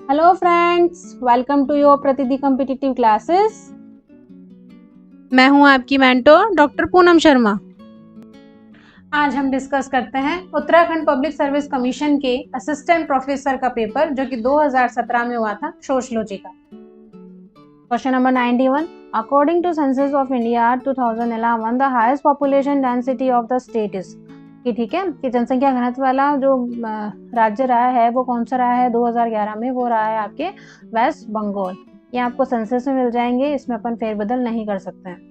Hello friends, welcome to your प्रतिदि competitive classes. मैं हूं आपकी मेंटोर डॉक्टर पूनम शर्मा। आज हम डिस्कस करते हैं उत्तराखंड पब्लिक सर्विस कमीशन के असिस्टेंट प्रोफेसर का पेपर जो कि 2017 में हुआ था, सोशियोलॉजी का। Question number 91, according to census of India 2011 the highest population density of the state is, कि ठीक है कि जनसंख्या घनत्व वाला जो राज्य रहा है वो कौन सा रहा है 2011 में, वो रहा है आपके वेस्ट बंगाल। ये आपको सेंसस में मिल जाएंगे, इसमें अपन फेरबदल नहीं कर सकते हैं।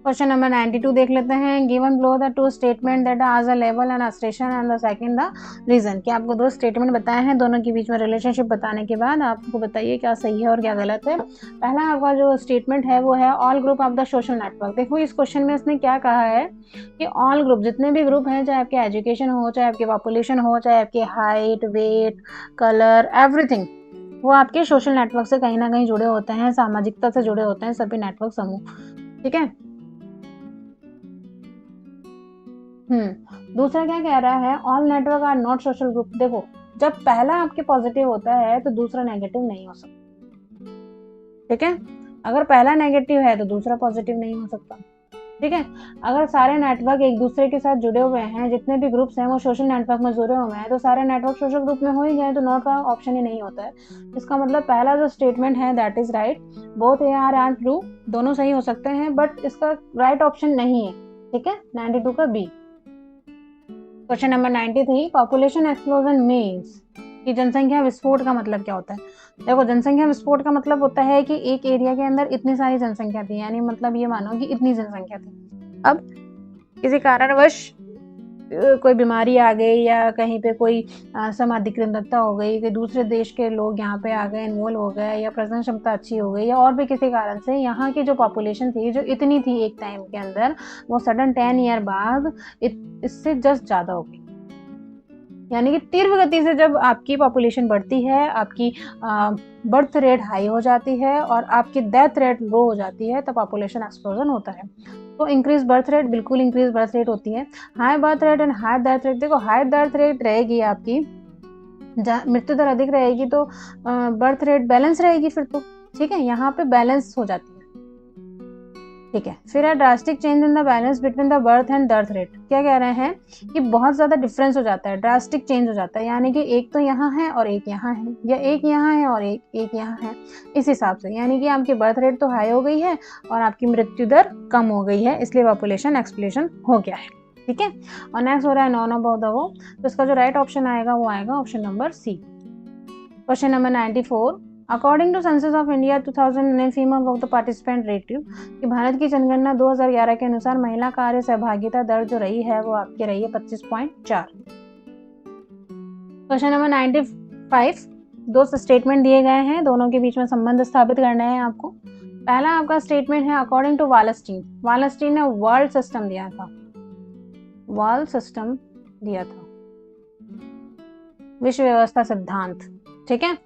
क्वेश्चन नंबर 92 देख लेते हैं। Given below the two statement that are the level and assertion and the second the reason, कि आपको दो स्टेटमेंट बताए हैं, दोनों के बीच में रिलेशनशिप बताने के बाद आपको बताइए क्या सही है और क्या गलत है। पहला आपका जो स्टेटमेंट है वो है all group of the social network. देखो इस क्वेश्चन में उसने क्या कहा है कि ऑल ग्रुप, जितने भी ग्रुप हैं, चाहे आपके एजुकेशन हो, चाहे आपकी पॉपुलेशन हो, चाहे आपकी हाइट, वेट, कलर, एवरीथिंग, वो आपके सोशल नेटवर्क से कहीं ना कहीं जुड़े होते हैं, सामाजिकता से जुड़े होते हैं सभी नेटवर्क समूह। ठीक है। दूसरा क्या कह रहा है, all network are not social group. देखो जब पहला आपके पॉजिटिव होता है तो दूसरा नेगेटिव नहीं हो सकता। ठीक है, अगर पहला नेगेटिव है तो दूसरा पॉजिटिव नहीं हो सकता। ठीक है, अगर सारे नेटवर्क एक दूसरे के साथ जुड़े हुए हैं, जितने भी ग्रुप्स हैं वो सोशल नेटवर्क में जुड़े हुए हैं, तो सारे नेटवर्क सोशल ग्रुप में हो ही गए, तो नॉट का ऑप्शन ही नहीं होता है। इसका मतलब पहला जो स्टेटमेंट है that is right, both A R true, दोनों सही हो सकते हैं, बट इसका राइट ऑप्शन नहीं है। ठीक है, 92 का B. Question number 93, population explosion means, कि जनसंख्या विस्फोट का मतलब क्या होता है। देखो जनसंख्या विस्फोट का मतलब होता है कि एक एरिया के अंदर इतनी सारी जनसंख्या थी, यानी मतलब ये मानो कि इतनी जनसंख्या थी, अब किसी कारणवश कोई बीमारी आ गई या कहीं पे कोई समाधिकृतता हो गई कि दूसरे देश के लोग यहाँ पे आ गए, इन्वॉल्व हो गए, या प्रजनन क्षमता अच्छी हो गई, या और भी किसी कारण से यहाँ की जो पॉपुलेशन थी जो इतनी थी एक टाइम के अंदर, वो सडन 10 ईयर बाद इससे जस्ट ज़्यादा हो गई। यानी कि तीव्र गति से जब आपकी पॉपुलेशन बढ़ती है, आपकी बर्थ रेट हाई हो जाती है और आपकी डेथ रेट लो हो जाती है, तब पॉपुलेशन एक्सप्लोजन होता है। तो इंक्रीज बर्थ रेट, बिल्कुल इंक्रीज बर्थ रेट होती है। High birth rate and high death rate, देखो हाई डेथ रेट रहेगी आपकी, मृत्यु दर अधिक रहेगी तो बर्थ रेट बैलेंस रहेगी फिर तो। ठीक है, यहाँ पे बैलेंस हो जाती है। ठीक है, फिर है drastic change in the balance between the birth and death rate. क्या कह रहे हैं कि बहुत ज़्यादा डिफरेंस हो जाता है, ड्रास्टिक चेंज हो जाता है, यानी कि एक तो यहाँ है और एक यहाँ है, या एक यहाँ है और एक यहाँ है, इस हिसाब से। यानी कि आपकी बर्थ रेट तो हाई हो गई है और आपकी मृत्यु दर कम हो गई है, इसलिए पॉपुलेशन एक्सप्लोजन हो गया है। ठीक है, और नेक्स्ट हो रहा है नॉन अबाउट द वो, तो इसका जो राइट ऑप्शन आएगा वो आएगा option number C. Question number 94, according to census of India 2009 female of the participant रेटिव, कि भारत की जनगणना 2011 के अनुसार महिला कार्य सहभागिता दर जो रही है वो आपकी रही है 25.4। क्वेश्चन नंबर 95, दो स्टेटमेंट दिए गए हैं, दोनों के बीच में संबंध स्थापित करना है आपको। पहला आपका स्टेटमेंट है अकॉर्डिंग टू वालस्टीन। वालस्टीन ने वर्ल्ड सिस्टम दिया था, वर्ल्ड सिस्टम दिया था, विश्व व्यवस्था सिद्धांत। ठीक है,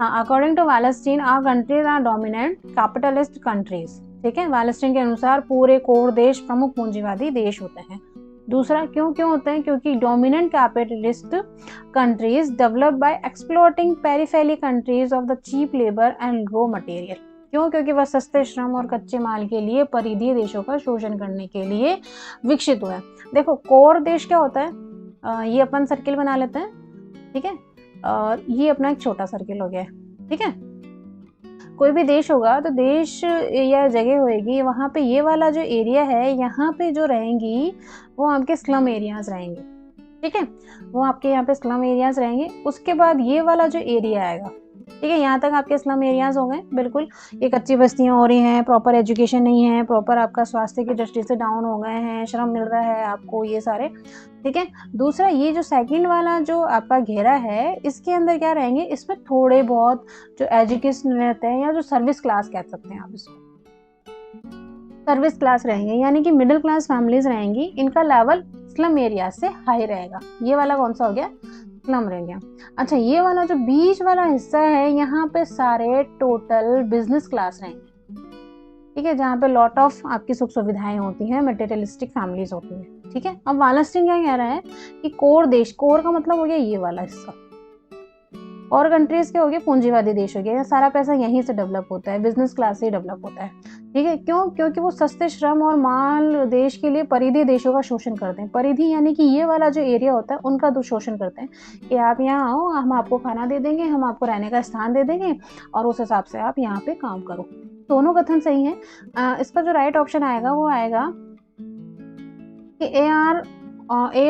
according to Wallerstein our countries are dominant capitalist countries. ठीक है, वालस्टीन के अनुसार पूरे कोर देश प्रमुख पूंजीवादी देश होते हैं। दूसरा क्यों होते हैं, क्योंकि dominant capitalist countries develop by exploiting peripheral countries of the cheap labour and raw material. क्योंकि वह सस्ते श्रम और कच्चे माल के लिए परिधीय देशों का शोषण करने के लिए विकसित हुआ है। देखो कोर देश क्या होता है, ये अपन सर्किल बना लेते हैं। ठीक है, और ये अपना एक छोटा सर्किल हो गया है। ठीक है, कोई भी देश होगा तो देश या जगह होएगी, वहाँ पे ये वाला जो एरिया है यहाँ पे जो रहेंगी वो आपके स्लम एरियाज रहेंगे। ठीक है, वो आपके यहाँ पे स्लम एरियाज रहेंगे। उसके बाद ये वाला जो एरिया आएगा, ठीक है, यहाँ तक आपके स्लम एरियाज हो गए, बिल्कुल ये कच्ची बस्तियाँ हो रही हैं, प्रॉपर एजुकेशन नहीं है, प्रॉपर आपका स्वास्थ्य की दृष्टि से डाउन हो गए हैं, श्रम मिल रहा है आपको, ये सारे। ठीक है, दूसरा ये जो सेकंड वाला जो आपका घेरा है, इसके अंदर क्या रहेंगे, इसमें थोड़े बहुत जो एजुकेशन रहते हैं या जो सर्विस क्लास कह सकते हैं आप इसको, सर्विस क्लास रहेंगे, यानी कि मिडिल क्लास फैमिलीज रहेंगी, इनका लेवल स्लम एरिया से हाई रहेगा। ये वाला कौन सा हो गया, स्लम रह गया। अच्छा, ये वाला जो बीच वाला हिस्सा है, यहाँ पे सारे टोटल बिजनेस क्लास रहेंगे। ठीक है, जहाँ पे लॉट ऑफ आपकी सुख सुविधाएं होती हैं, मटेरियलिस्टिक फैमिलीज होती हैं। ठीक है, अब वालस्टीन क्या कह रहा है कि कोर देश, कोर का मतलब हो गया ये वाला हिस्सा, और कंट्रीज के हो गए पूंजीवादी देश हो गए, यहाँ सारा पैसा यहीं से डेवलप होता है, बिजनेस क्लास से ही डेवलप होता है। ठीक है, क्यों? क्योंकि वो सस्ते श्रम और माल देश के लिए परिधि देशों का शोषण करते हैं। परिधि यानी कि ये वाला जो एरिया होता है उनका तो शोषण करते हैं कि आप यहाँ आओ, हम आपको खाना दे देंगे, हम आपको रहने का स्थान दे देंगे और उस हिसाब से आप यहाँ पे काम करो। दोनों कथन सही है। इसका जो राइट ऑप्शन आएगा वो आएगा कि ए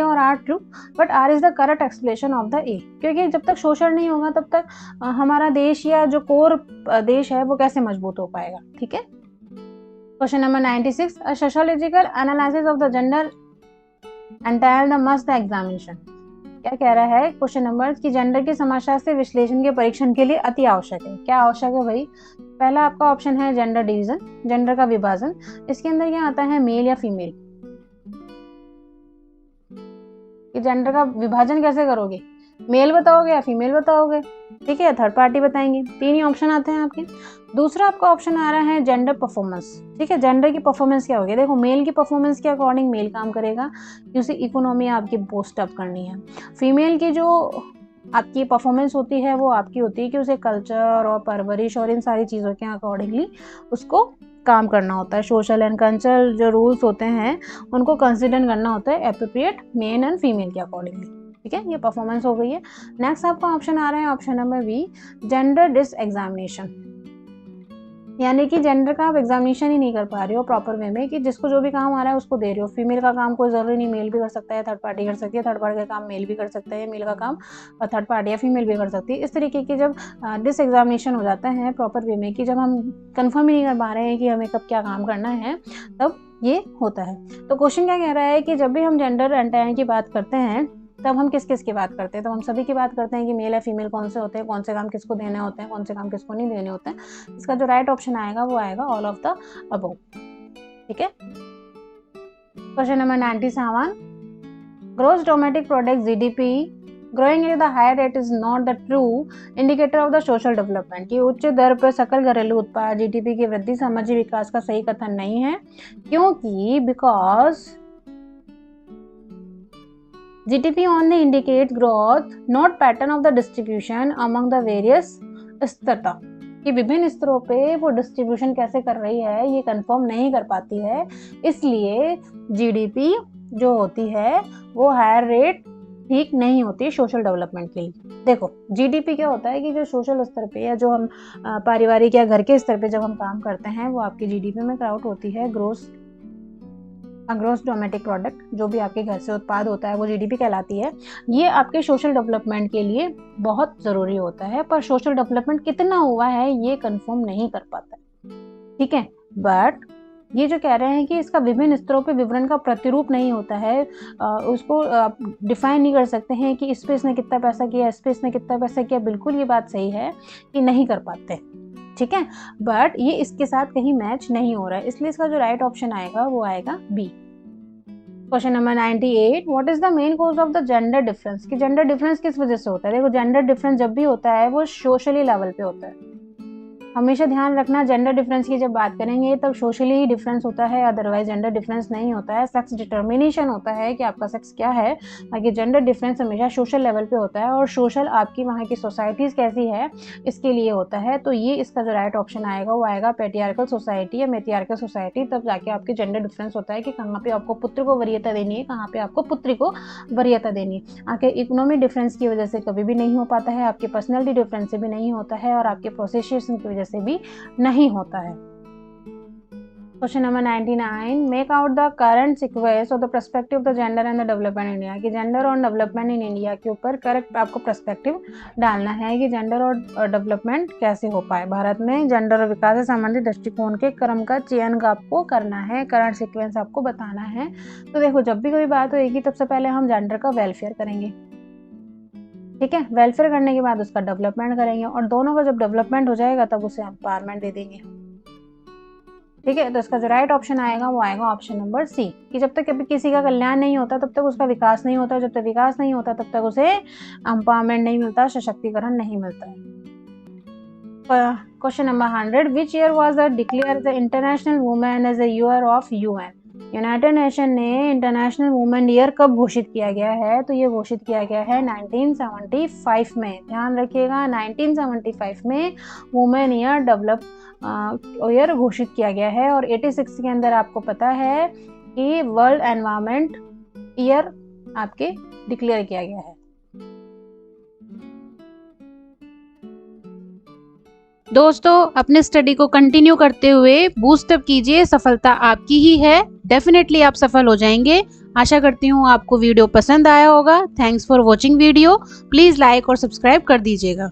और R true, but R is the correct explanation of the A, क्योंकि जब तक शोषण नहीं होगा तब तक हमारा देश या जो कोर देश है वो कैसे मजबूत हो पाएगा। ठीक है, question number 96, a sociological analysis of the gender entail the must the examination. क्या कह रहा है क्वेश्चन नंबर कि जेंडर की समाजशास्त्रीय विश्लेषण के परीक्षण के लिए अति आवश्यक है। क्या आवश्यक है भाई? पहला आपका ऑप्शन है जेंडर डिवीजन, जेंडर का विभाजन। इसके अंदर क्या आता है? मेल या फीमेल। कि जेंडर का विभाजन कैसे करोगे? मेल बताओगे या फीमेल बताओगे? ठीक है, थर्ड पार्टी बताएंगे। 3 ही ऑप्शन आते हैं आपके। दूसरा आपका ऑप्शन आ रहा है जेंडर परफॉर्मेंस। ठीक है, जेंडर की परफॉर्मेंस क्या होगी? देखो, मेल की परफॉर्मेंस के अकॉर्डिंग मेल काम करेगा, क्योंकि इकोनॉमी आपकी बूस्ट अप करनी है। फीमेल की जो आपकी परफॉर्मेंस होती है वो आपकी होती है कि उसे कल्चर और परवरिश और इन सारी चीज़ों के अकॉर्डिंगली उसको काम करना होता है। सोशल एंड कल्चरल जो रूल्स होते हैं उनको कंसिडर करना होता है एप्रोप्रिएट मेल एंड फीमेल के अकॉर्डिंगली। ठीक है, ये परफॉर्मेंस हो गई है। नेक्स्ट आपका ऑप्शन आ रहा है option number B, gender discrimination, यानी कि जेंडर का आप एग्जामिनेशन ही नहीं कर पा रहे हो प्रॉपर वे में, कि जिसको जो भी काम आ रहा है उसको दे रहे हो। फीमेल का काम कोई ज़रूरी नहीं मेल भी कर सकता है, थर्ड पार्टी कर सकती है, थर्ड पार्टी का काम मेल भी कर सकता है, मेल का काम थर्ड पार्टी या फीमेल भी कर सकती है। इस तरीके की जब डिस एग्जामिनेशन हो जाता है प्रॉपर वे में, कि जब हम कंफर्म ही नहीं कर पा रहे हैं कि हमें कब क्या काम करना है, तब ये होता है। तो क्वेश्चन क्या कह रहा है कि जब भी हम जेंडर एंटायर की बात करते हैं तब हम किस किस की बात करते हैं? तो हम सभी की बात करते हैं कि मेल या फीमेल कौन से होते हैं, कौन से काम किसको देने होते हैं, कौन से काम किसको नहीं देने होते हैं। इसका जो राइट ऑप्शन आएगा वो आएगा ऑल ऑफ द अबव। ठीक है, question number 97, gross domestic product GDP growing at the higher rate is not the true indicator of the social development. की उच्च दर पर सकल घरेलू उत्पाद जीडीपी की वृद्धि सामाजिक विकास का सही कथन नहीं है, क्योंकि because GDP only indicates growth, not pattern of the distribution among the various स्तरता, कि विभिन्न स्तरों पे वो डिस्ट्रीब्यूशन कैसे कर रही है ये कंफर्म नहीं कर पाती है। इसलिए जीडीपी जो होती है वो हायर रेट ठीक नहीं होती सोशल डेवलपमेंट के लिए। देखो, जीडीपी क्या होता है कि जो सोशल स्तर पे या जो हम पारिवारिक या घर के स्तर पे जब हम काम करते हैं वो आपकी जीडीपी में काउंट होती है। ग्रोस डोमेस्टिक प्रोडक्ट, जो भी आपके घर से उत्पाद होता है वो जीडीपी कहलाती है। ये आपके सोशल डेवलपमेंट के लिए बहुत ज़रूरी होता है, पर सोशल डेवलपमेंट कितना हुआ है ये कंफर्म नहीं कर पाता है। ठीक है, बट ये जो कह रहे हैं कि इसका विभिन्न स्तरों पे विवरण का प्रतिरूप नहीं होता है, उसको डिफाइन नहीं कर सकते हैं कि इस पे इसने कितना पैसा किया, इस पे इसने कितना पैसा किया। बिल्कुल ये बात सही है कि नहीं कर पाते। ठीक है, बट ये इसके साथ कहीं मैच नहीं हो रहा है, इसलिए इसका जो राइट ऑप्शन आएगा वो आएगा B. Question number 98, what is the main cause of the gender difference. कि जेंडर डिफरेंस किस वजह से होता है? देखो, जेंडर डिफरेंस जब भी होता है वो सोशली लेवल पे होता है। हमेशा ध्यान रखना, जेंडर डिफरेंस की जब बात करेंगे तब सोशली ही डिफरेंस होता है, अदरवाइज जेंडर डिफरेंस नहीं होता है। सेक्स डिटर्मिनेशन होता है कि आपका सेक्स क्या है, बाकी जेंडर डिफरेंस हमेशा सोशल लेवल पे होता है, और सोशल आपकी वहाँ की सोसाइटीज़ कैसी है इसके लिए होता है। तो ये इसका जो राइट ऑप्शन आएगा वो आएगा पैट्रियार्कल सोसाइटी या मैट्रियार्कल सोसाइटी। तब जाके आपके जेंडर डिफरेंस होता है कि कहाँ पे आपको पुत्र को वरीयता देनी है, कहाँ पे आपको पुत्री को वरीयता देनी है। आपके इकोनॉमिक डिफरेंस की वजह से कभी भी नहीं हो पाता है, आपके पर्सनैलिटी डिफरेंस से भी नहीं होता है, और आपके प्रोसेसिएशन की वजह से भी नहीं होता है। Question number 99, make out the current sequence और the perspective of the gender and the development India. कि जेंडर और डेवलपमेंट इन इंडिया के ऊपर करेक्ट आपको पर्सपेक्टिव डालना है कि जेंडर और डेवलपमेंट कैसे हो पाए भारत में। जेंडर और विकास से संबंधित दृष्टिकोण के क्रम का चयन आपको करना है, करंट सीक्वेंस आपको बताना है। तो देखो, जब भी कोई बात होगी तब से पहले हम जेंडर का वेलफेयर करेंगे। ठीक है, वेलफेयर करने के बाद उसका डेवलपमेंट करेंगे, और दोनों का जब डेवलपमेंट हो जाएगा तब उसे एम्पावरमेंट दे देंगे। ठीक है, तो इसका जो राइट ऑप्शन आएगा वो आएगा ऑप्शन नंबर सी, कि जब तक कभी किसी का कल्याण नहीं होता तब तक उसका विकास नहीं होता, जब तक विकास नहीं होता तब तक उसे एम्पावरमेंट नहीं मिलता, सशक्तिकरण नहीं मिलता है। Question number 100, which year was the declare the international women as a year of UN. United nation ने इंटरनेशनल वुमेन ईयर कब घोषित किया गया है? तो ये घोषित किया गया है 1975 में। ध्यान रखिएगा, 1975 में वुमेन ईयर डेवलप ईयर घोषित किया गया है। और 86 के अंदर आपको पता है कि वर्ल्ड एनवायरनमेंट ईयर आपके डिक्लेयर किया गया है। दोस्तों, अपने स्टडी को कंटिन्यू करते हुए बूस्ट अप कीजिए, सफलता आपकी ही है। डेफिनेटली आप सफल हो जाएंगे। आशा करती हूँ आपको वीडियो पसंद आया होगा। Thanks for watching video. Please like और सब्सक्राइब कर दीजिएगा।